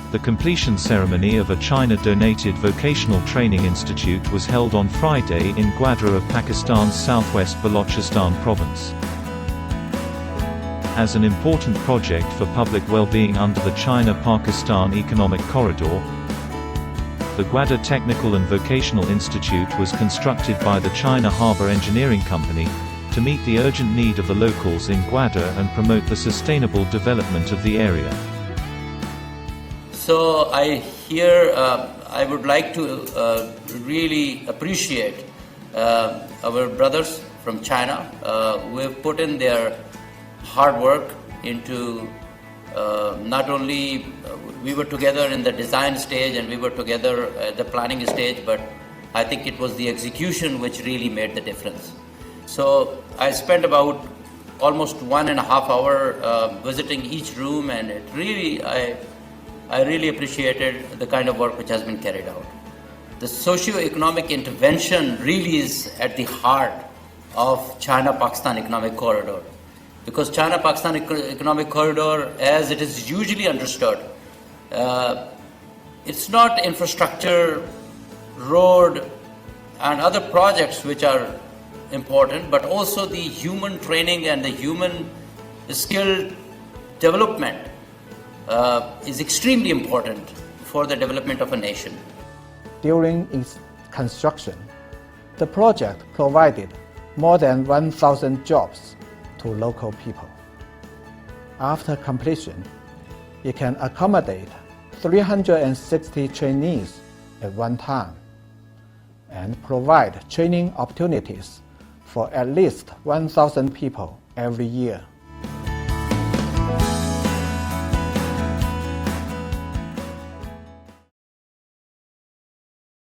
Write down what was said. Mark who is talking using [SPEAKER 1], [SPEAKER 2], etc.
[SPEAKER 1] The completion ceremony of a China-donated vocational training institute was held on Friday in Gwadar of Pakistan's southwest Balochistan province. As an important project for public well-being under the China-Pakistan Economic Corridor, the Gwadar Technical and Vocational Institute was constructed by the China Harbour Engineering Company to meet the urgent need of the locals in Gwadar and promote the sustainable development of the area.
[SPEAKER 2] So I would like to really appreciate our brothers from China who have put in their hard work into not only we were together in the design stage and we were together at the planning stage, but I think it was the execution which really made the difference. So I spent about almost 1.5 hours visiting each room, and it really, I really appreciated the kind of work which has been carried out. The socio-economic intervention really is at the heart of China-Pakistan Economic Corridor. Because China-Pakistan Economic Corridor, as it is usually understood, it's not infrastructure, road, and other projects which are important, but also the human training and the human skill development is extremely important for the development of a nation.
[SPEAKER 3] During its construction, the project provided more than 1,000 jobs to local people. After completion, it can accommodate 360 trainees at one time and provide training opportunities for at least 1,000 people every year.